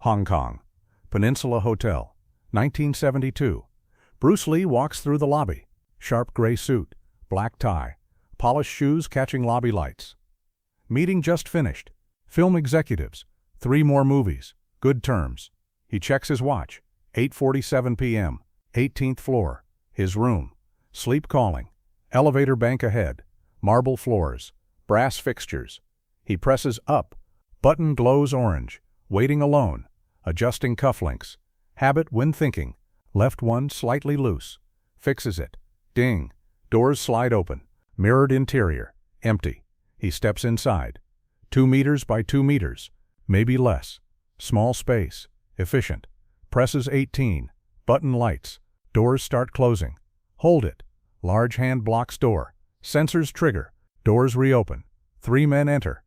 Hong Kong. Peninsula Hotel. 1972. Bruce Lee walks through the lobby. Sharp gray suit, black tie, polished shoes catching lobby lights. Meeting just finished. Film executives. 3 more movies. Good terms. He checks his watch. 8:47 p.m. 18th floor. His room. Sleep calling. Elevator bank ahead. Marble floors. Brass fixtures. He presses up. Button glows orange. Waiting alone. Adjusting cufflinks. Habit when thinking. Left one slightly loose. Fixes it. Ding. Doors slide open. Mirrored interior. Empty. He steps inside. 2 meters by 2 meters. Maybe less. Small space. Efficient. Presses 18. Button lights. Doors start closing. Hold it. Large hand blocks door. Sensors trigger. Doors reopen. 3 men enter.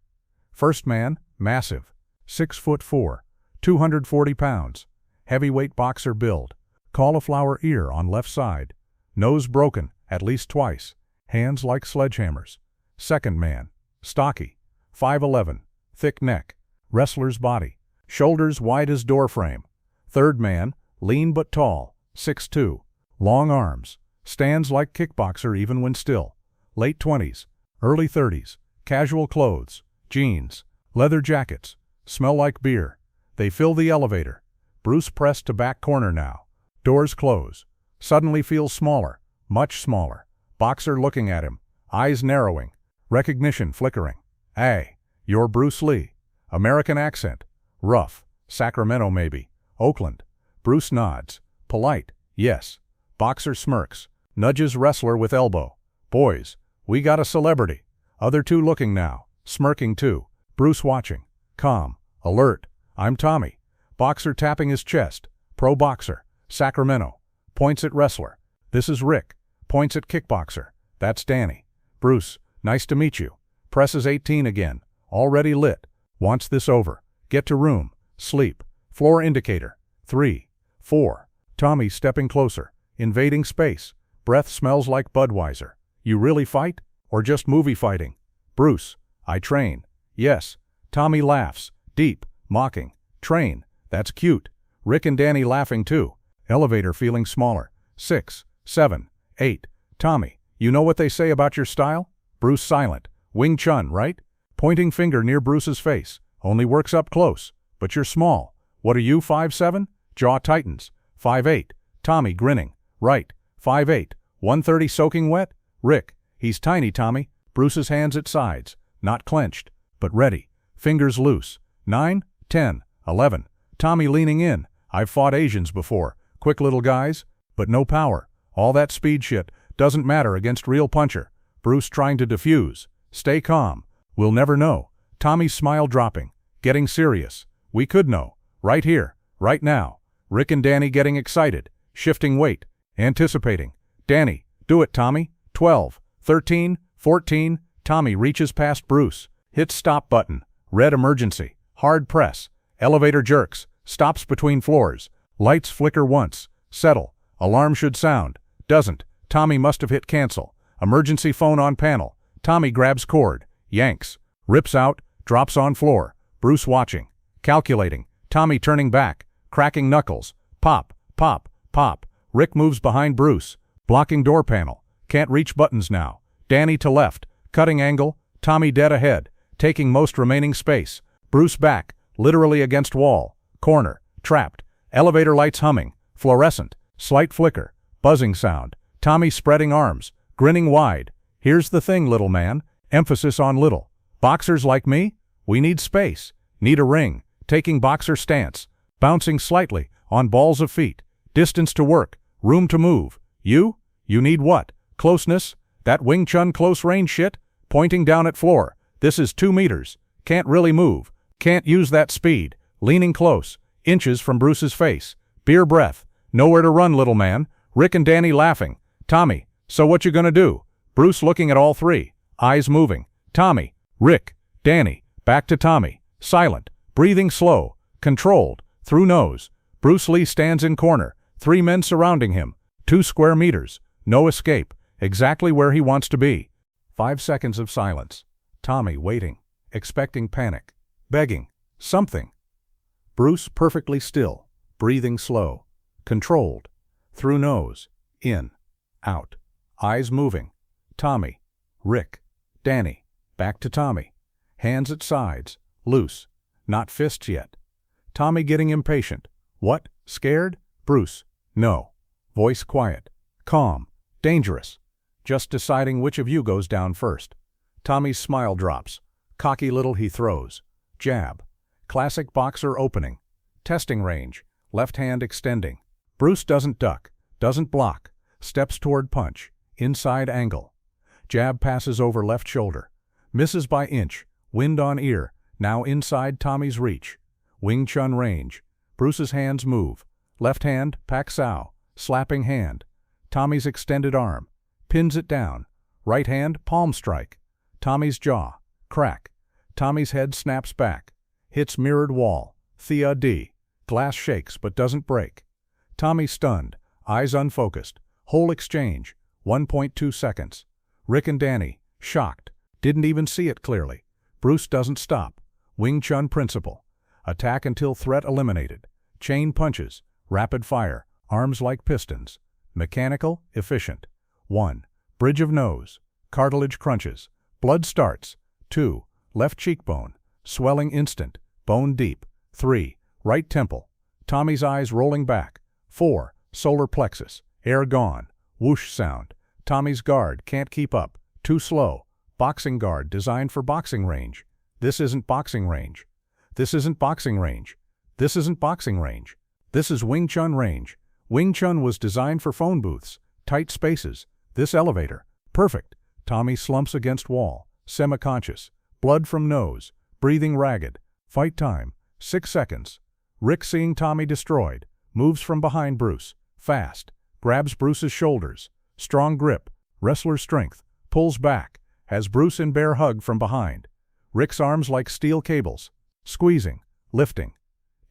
First man, massive. 6'4", 240 pounds. Heavyweight boxer build. Cauliflower ear on left side. Nose broken, at least twice. Hands like sledgehammers. Second man. Stocky. 5'11", thick neck. Wrestler's body. Shoulders wide as doorframe. Third man, lean but tall. 6'2". Long arms. Stands like kickboxer even when still. Late 20s. Early 30s. Casual clothes. Jeans. Leather jackets. Smell like beer. They fill the elevator. Bruce pressed to back corner now. Doors close. Suddenly feels smaller. Much smaller. Boxer looking at him. Eyes narrowing. Recognition flickering. Hey, you're Bruce Lee. American accent. Rough. Sacramento maybe. Oakland. Bruce nods. Polite. Yes. Boxer smirks. Nudges wrestler with elbow. Boys, we got a celebrity. Other 2 looking now. Smirking too. Bruce watching. Calm. Alert. I'm Tommy. Boxer tapping his chest. Pro boxer. Sacramento. Points at wrestler. This is Rick. Points at kickboxer. That's Danny. Bruce, nice to meet you. Presses 18 again. Already lit. Wants this over. Get to room. Sleep. Floor indicator. 3. 4. Tommy stepping closer. Invading space. Breath smells like Budweiser. You really fight? Or just movie fighting? Bruce, I train. Yes. Tommy laughs. Deep. Mocking. Train. That's cute. Rick and Danny laughing too. Elevator feeling smaller. 6, 7, 8. Tommy, you know what they say about your style? Bruce silent. Wing Chun, right? Pointing finger near Bruce's face. Only works up close. But you're small. What are you, 5'7"? Jaw tightens. 5'8". Tommy grinning. Right. 5'8". 130 soaking wet? Rick, he's tiny, Tommy. Bruce's hands at sides. Not clenched, but ready. Fingers loose. 9, 10, 11. Tommy leaning in. I've fought Asians before. Quick little guys, but no power. All that speed shit doesn't matter against real puncher. Bruce trying to defuse. Stay calm. We'll never know. Tommy's smile dropping. Getting serious. We could know. Right here. Right now. Rick and Danny getting excited. Shifting weight. Anticipating. Danny, do it, Tommy. 12, 13, 14. Tommy reaches past Bruce. Hits stop button. Red emergency. Hard press. Elevator jerks. Stops between floors. Lights flicker once. Settle. Alarm should sound. Doesn't. Tommy must have hit cancel. Emergency phone on panel. Tommy grabs cord. Yanks. Rips out. Drops on floor. Bruce watching. Calculating. Tommy turning back. Cracking knuckles. Pop. Pop. Pop. Rick moves behind Bruce. Blocking door panel. Can't reach buttons now. Danny to left. Cutting angle. Tommy dead ahead. Taking most remaining space. Bruce back. Literally against wall. Corner. Trapped. Elevator lights humming. Fluorescent. Slight flicker. Buzzing sound. Tommy spreading arms. Grinning wide. Here's the thing, little man. Emphasis on little. Boxers like me? We need space. Need a ring. Taking boxer stance. Bouncing slightly. On balls of feet. Distance to work. Room to move. You? You need what? Closeness? That Wing Chun close range shit? Pointing down at floor. This is 2 meters. Can't really move. Can't use that speed. Leaning close. Inches from Bruce's face. Beer breath. Nowhere to run, little man. Rick and Danny laughing. Tommy, so what you gonna do? Bruce looking at all 3. Eyes moving. Tommy. Rick. Danny. Back to Tommy. Silent. Breathing slow. Controlled. Through nose. Bruce Lee stands in corner. 3 men surrounding him. 2 square meters. No escape. Exactly where he wants to be. 5 seconds of silence. Tommy waiting. Expecting panic. Begging. Something. Bruce perfectly still, breathing slow, controlled, through nose, in, out, eyes moving. Tommy, Rick, Danny, back to Tommy. Hands at sides, loose, not fists yet. Tommy getting impatient. What, scared? Bruce, no. Voice quiet, calm, dangerous. Just deciding which of you goes down first. Tommy's smile drops. Cocky little he throws. Jab. Classic boxer opening. Testing range, left hand extending. Bruce doesn't duck, doesn't block. Steps toward punch, inside angle. Jab passes over left shoulder. Misses by inch, wind on ear, now inside Tommy's reach. Wing Chun range. Bruce's hands move. Left hand, Pak Sao, slapping hand. Tommy's extended arm. Pins it down. Right hand, palm strike. Tommy's jaw. Crack. Tommy's head snaps back. Hits mirrored wall. Thea D. Glass shakes but doesn't break. Tommy stunned. Eyes unfocused. Whole exchange. 1.2 seconds. Rick and Danny, shocked. Didn't even see it clearly. Bruce doesn't stop. Wing Chun principle. Attack until threat eliminated. Chain punches. Rapid fire. Arms like pistons. Mechanical, efficient. 1. Bridge of nose. Cartilage crunches. Blood starts. 2. Left cheekbone. Swelling instant. Bone deep. 3. Right temple. Tommy's eyes rolling back. 4. Solar plexus. Air gone. Whoosh sound. Tommy's guard can't keep up. Too slow. Boxing guard designed for boxing range. This isn't boxing range. This isn't boxing range. This isn't boxing range. This is Wing Chun range. Wing Chun was designed for phone booths. Tight spaces. This elevator. Perfect. Tommy slumps against wall. Semi-conscious. Blood from nose. Breathing ragged. Fight time. 6 seconds. Rick seeing Tommy destroyed. Moves from behind Bruce. Fast. Grabs Bruce's shoulders. Strong grip. Wrestler strength. Pulls back. Has Bruce in bear hug from behind. Rick's arms like steel cables. Squeezing. Lifting.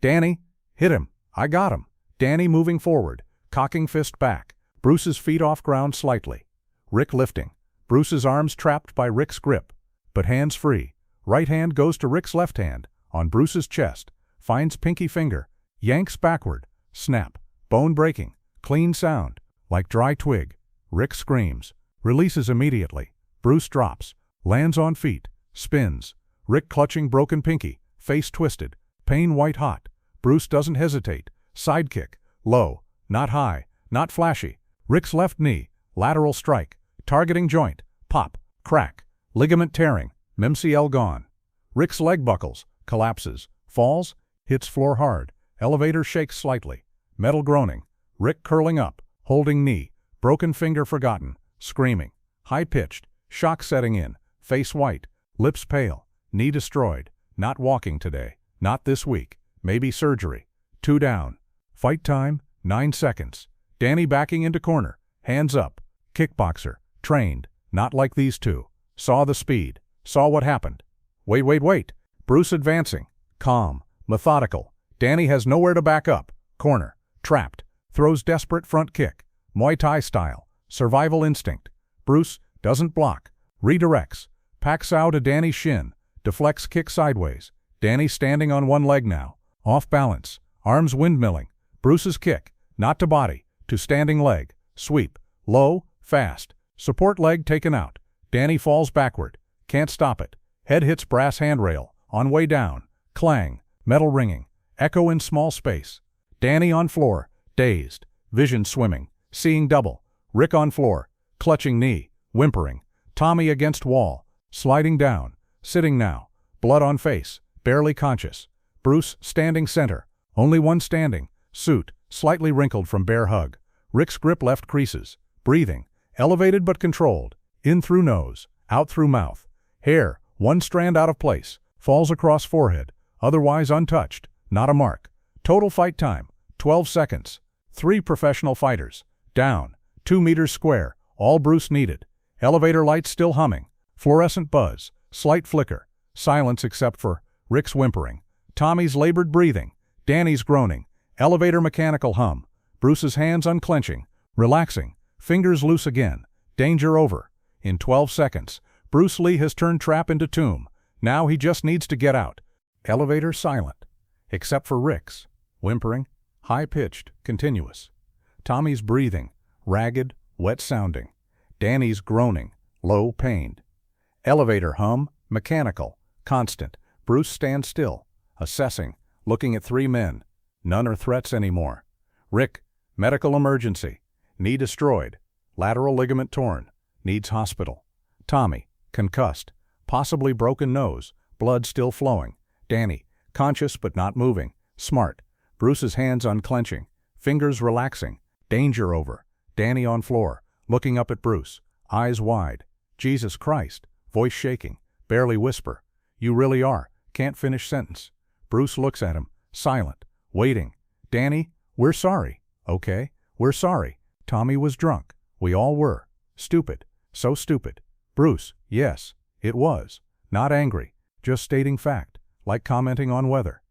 Danny. Hit him. I got him. Danny moving forward. Cocking fist back. Bruce's feet off ground slightly. Rick lifting. Bruce's arms trapped by Rick's grip. But hands free. Right hand goes to Rick's left hand. On Bruce's chest. Finds pinky finger. Yanks backward. Snap. Bone breaking. Clean sound. Like dry twig. Rick screams. Releases immediately. Bruce drops. Lands on feet. Spins. Rick clutching broken pinky. Face twisted. Pain white hot. Bruce doesn't hesitate. Sidekick. Low. Not high. Not flashy. Rick's left knee. Lateral strike. Targeting joint. Pop. Crack. Ligament tearing. MCL gone. Rick's leg buckles. Collapses. Falls. Hits floor hard. Elevator shakes slightly. Metal groaning. Rick curling up. Holding knee. Broken finger forgotten. Screaming. High-pitched. Shock setting in. Face white. Lips pale. Knee destroyed. Not walking today. Not this week. Maybe surgery. 2 down. Fight time, 9 seconds. Danny backing into corner. Hands up. Kickboxer. Trained. Not like these two. Saw the speed. Saw what happened. Wait. Bruce advancing. Calm. Methodical. Danny has nowhere to back up. Corner. Trapped. Throws desperate front kick. Muay Thai style. Survival instinct. Bruce doesn't block. Redirects. Packs out to Danny's shin. Deflects kick sideways. Danny standing on one leg now. Off balance. Arms windmilling. Bruce's kick. Not to body. To standing leg. Sweep. Low. Fast. Support leg taken out. Danny falls backward. Can't stop it. Head hits brass handrail. On way down. Clang. Metal ringing. Echo in small space. Danny on floor. Dazed. Vision swimming. Seeing double. Rick on floor. Clutching knee. Whimpering. Tommy against wall. Sliding down. Sitting now. Blood on face. Barely conscious. Bruce standing center. Only one standing. Suit. Slightly wrinkled from bear hug. Rick's grip left creases. Breathing. Elevated but controlled. In through nose. Out through mouth. Hair. One strand out of place. Falls across forehead. Otherwise untouched. Not a mark. Total fight time. 12 seconds. 3 professional fighters. Down. 2 meters square. All Bruce needed. Elevator lights still humming. Fluorescent buzz. Slight flicker. Silence except for Rick's whimpering. Tommy's labored breathing. Danny's groaning. Elevator mechanical hum. Bruce's hands unclenching. Relaxing. Fingers loose again. Danger over. In 12 seconds. Bruce Lee has turned trap into tomb. Now he just needs to get out. Elevator silent. except for Rick's, whimpering, high-pitched, continuous. Tommy's breathing, ragged, wet-sounding. Danny's groaning, low-pained. Elevator hum, mechanical, constant. Bruce stands still, assessing, looking at 3 men. None are threats anymore. Rick, medical emergency. Knee destroyed. Lateral ligament torn. Needs hospital. Tommy, concussed. Possibly broken nose. Blood still flowing. Danny, conscious but not moving. Smart. Bruce's hands unclenching. Fingers relaxing. Danger over. Danny on floor, looking up at Bruce. Eyes wide. Jesus Christ. Voice shaking. Barely whisper. You really are. Can't finish sentence. Bruce looks at him. Silent. Waiting. Danny, we're sorry. Okay? We're sorry. Tommy was drunk. We all were. Stupid. So stupid. Bruce, yes, it was. Not angry. Just stating fact. Like commenting on weather.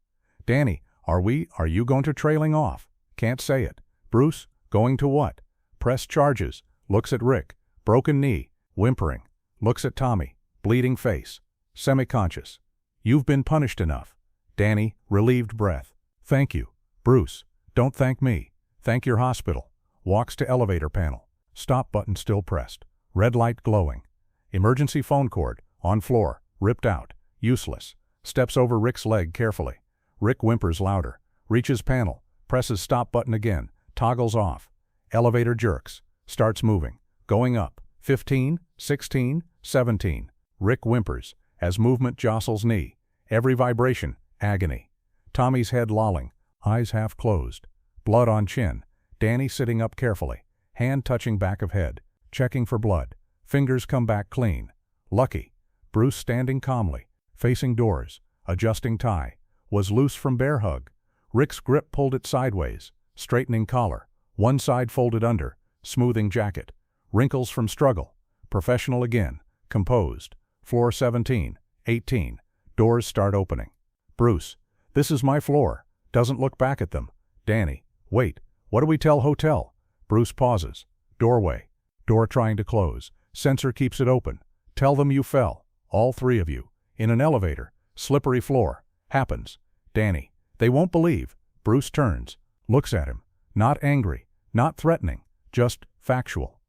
Danny, are you going to trailing off? Can't say it. Bruce, going to what? Press charges. Looks at Rick. Broken knee. Whimpering. Looks at Tommy. Bleeding face. Semi-conscious. You've been punished enough. Danny, relieved breath. Thank you. Bruce, don't thank me. Thank your hospital. Walks to elevator panel. Stop button still pressed. Red light glowing. Emergency phone cord. On floor. Ripped out. Useless. Steps over Rick's leg carefully. Rick whimpers louder. Reaches panel. Presses stop button again. Toggles off. Elevator jerks. Starts moving. Going up. 15, 16, 17. Rick whimpers as movement jostles knee. Every vibration. Agony. Tommy's head lolling. Eyes half closed. Blood on chin. Danny sitting up carefully. Hand touching back of head. Checking for blood. Fingers come back clean. Lucky. Bruce standing calmly. Facing doors. Adjusting tie. Was loose from bear hug. Rick's grip pulled it sideways. Straightening collar. One side folded under. Smoothing jacket. Wrinkles from struggle. Professional again. Composed. Floor 17, 18. Doors start opening. Bruce. This is my floor. Doesn't look back at them. Danny. Wait. What do we tell hotel? Bruce pauses. Doorway. Door trying to close. Sensor keeps it open. Tell them you fell. All 3 of you. In an elevator. Slippery floor. Happens. Danny. They won't believe. Bruce turns. Looks at him. Not angry. Not threatening. Just factual.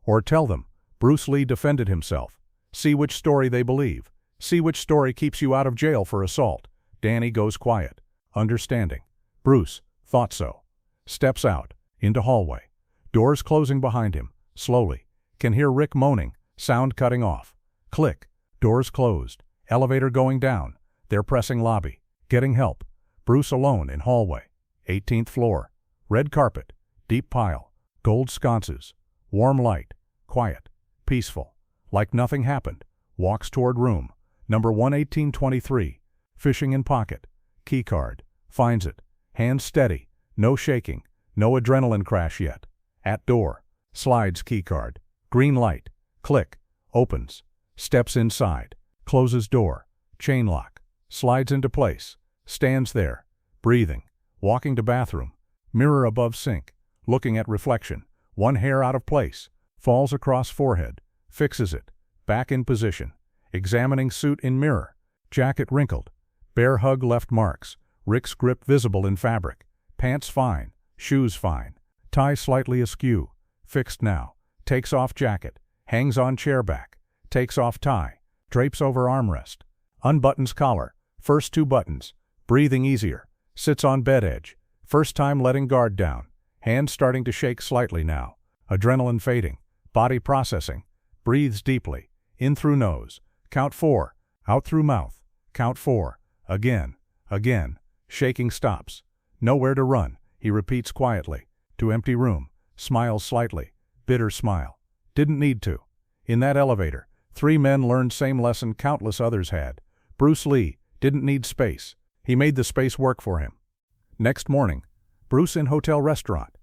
Or tell them. Bruce Lee defended himself. See which story they believe. See which story keeps you out of jail for assault. Danny goes quiet. Understanding. Bruce. Thought so. Steps out. Into hallway. Doors closing behind him. Slowly. Can hear Rick moaning. Sound cutting off. Click. Doors closed. Elevator going down. They're pressing lobby. Getting help. Bruce alone in hallway. 18th floor. Red carpet. Deep pile. Gold sconces. Warm light. Quiet. Peaceful. Like nothing happened. Walks toward room. Number 11823. Fishing in pocket. Key card. Finds it. Hands steady. No shaking. No adrenaline crash yet. At door. Slides key card. Green light. Click. Opens. Steps inside. Closes door. Chain lock. Slides into place. Stands there. Breathing. Walking to bathroom. Mirror above sink. Looking at reflection. One hair out of place. Falls across forehead. Fixes it. Back in position. Examining suit in mirror. Jacket wrinkled. Bear hug left marks. Rick's grip visible in fabric. Pants fine. Shoes fine. Tie slightly askew. Fixed now. Takes off jacket. Hangs on chair back. Takes off tie. Drapes over armrest. Unbuttons collar. First 2 buttons. Breathing easier. Sits on bed edge. First time letting guard down. Hands starting to shake slightly now. Adrenaline fading. Body processing. Breathes deeply. In through nose. Count 4. Out through mouth. Count 4. Again. Again. Shaking stops. Nowhere to run. He repeats quietly. To empty room. Smiles slightly. Bitter smile. Didn't need to. In that elevator, 3 men learned same lesson countless others had. Bruce Lee didn't need space. He made the space work for him. Next morning, Bruce in hotel restaurant.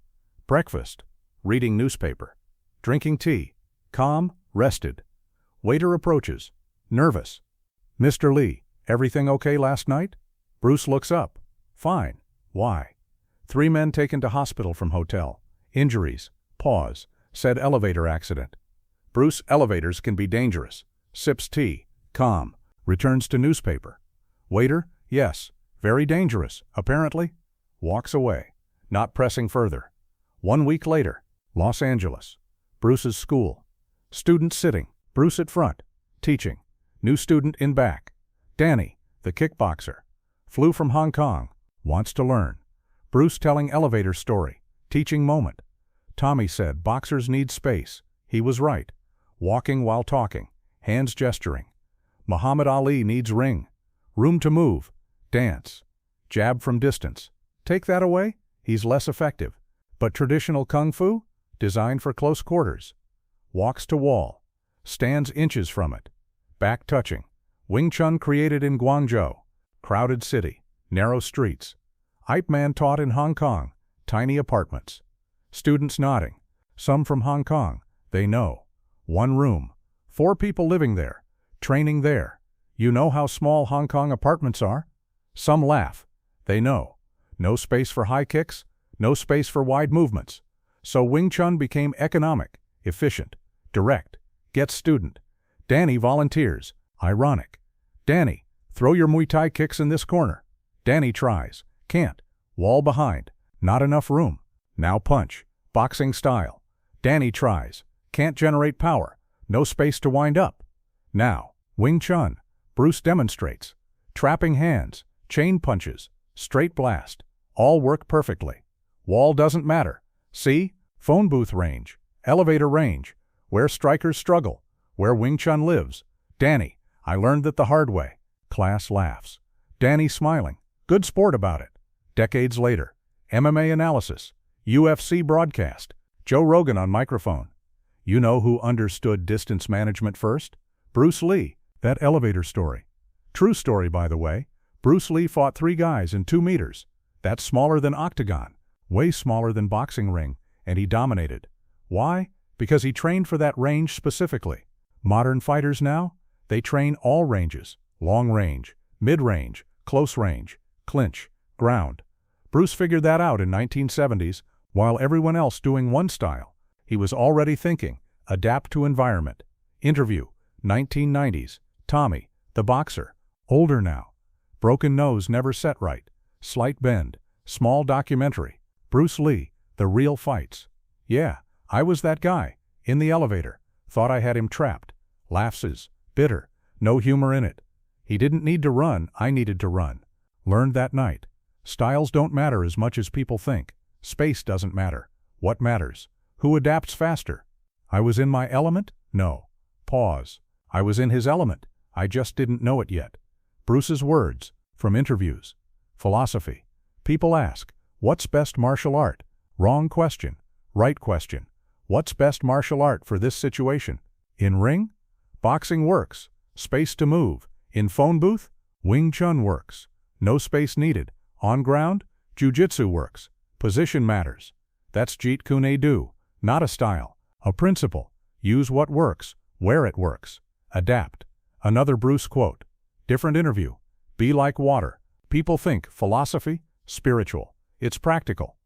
Breakfast. Reading newspaper. Drinking tea. Calm, rested. Waiter approaches. Nervous. Mr. Lee, everything okay last night? Bruce looks up. Fine. Why? 3 men taken to hospital from hotel. Injuries. Pause. Said elevator accident. Bruce, elevators can be dangerous. Sips tea. Calm. Returns to newspaper. Waiter, yes. Very dangerous, apparently. Walks away, not pressing further. 1 week later, Los Angeles. Bruce's school. Student sitting, Bruce at front, teaching. New student in back. Danny, the kickboxer. Flew from Hong Kong, wants to learn. Bruce telling elevator story, teaching moment. Tommy said boxers need space. He was right. Walking while talking, hands gesturing. Muhammad Ali needs ring. Room to move. Dance. Jab from distance. Take that away? He's less effective. But traditional kung fu? Designed for close quarters. Walks to wall. Stands inches from it. Back touching. Wing Chun created in Guangzhou. Crowded city. Narrow streets. Ip Man taught in Hong Kong. Tiny apartments. Students nodding. Some from Hong Kong. They know. 1 room. 4 people living there. Training there. You know how small Hong Kong apartments are? Some laugh. They know. No space for high kicks. No space for wide movements. So Wing Chun became economic, efficient, direct. Gets student. Danny volunteers. Ironic. Danny, throw your Muay Thai kicks in this corner. Danny tries. Can't. Wall behind. Not enough room. Now punch. Boxing style. Danny tries. Can't generate power. No space to wind up. Now, Wing Chun. Bruce demonstrates. Trapping hands. Chain punches. Straight blast. All work perfectly. Wall doesn't matter. See? Phone booth range. Elevator range. Where strikers struggle. Where Wing Chun lives. Danny, I learned that the hard way. Class laughs. Danny smiling. Good sport about it. Decades later. MMA analysis. UFC broadcast. Joe Rogan on microphone. You know who understood distance management first? Bruce Lee. That elevator story. True story, by the way. Bruce Lee fought 3 guys in 2 meters. That's smaller than octagon. Way smaller than boxing ring. And he dominated. Why? Because he trained for that range specifically. Modern fighters now? They train all ranges. Long range, mid-range, close range, clinch, ground. Bruce figured that out in 1970s, while everyone else doing one style. He was already thinking, adapt to environment. Interview, 1990s, Tommy, the boxer, older now. Broken nose never set right. Slight bend, small documentary. Bruce Lee, the real fights. Yeah, I was that guy, in the elevator. Thought I had him trapped. Laughs, bitter, no humor in it. He didn't need to run, I needed to run. Learned that night. Styles don't matter as much as people think. Space doesn't matter. What matters? Who adapts faster? I was in my element? No. Pause. I was in his element. I just didn't know it yet. Bruce's words, from interviews. Philosophy. People ask, what's best martial art? Wrong question. Right question. What's best martial art for this situation? In ring? Boxing works. Space to move. In phone booth? Wing Chun works. No space needed. On ground? Jiu-Jitsu works. Position matters. That's Jeet Kune Do. Not a style. A principle. Use what works, where it works. Adapt. Another Bruce quote. Different interview. Be like water. People think philosophy, spiritual. It's practical.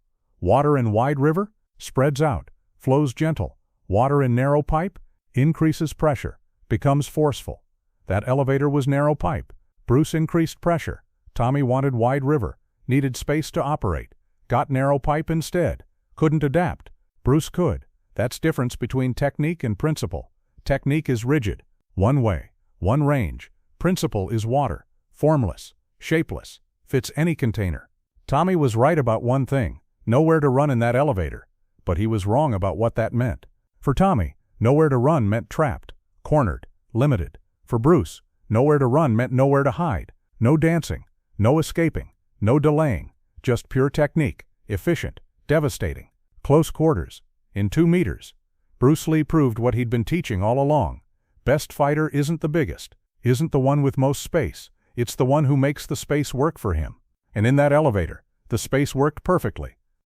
Water in wide river? Spreads out. Flows gentle. Water in narrow pipe? Increases pressure. Becomes forceful. That elevator was narrow pipe. Bruce increased pressure. Tommy wanted wide river. Needed space to operate. Got narrow pipe instead. Couldn't adapt. Bruce could. That's difference between technique and principle. Technique is rigid. One way. One range. Principle is water. Formless. Shapeless. Fits any container. Tommy was right about one thing. Nowhere to run in that elevator. But he was wrong about what that meant. For Tommy, nowhere to run meant trapped, cornered, limited. For Bruce, nowhere to run meant nowhere to hide. No dancing. No escaping. No delaying. Just pure technique. Efficient. Devastating. Close quarters. In 2 meters. Bruce Lee proved what he'd been teaching all along. Best fighter isn't the biggest. Isn't the one with most space. It's the one who makes the space work for him. And in that elevator, the space worked perfectly.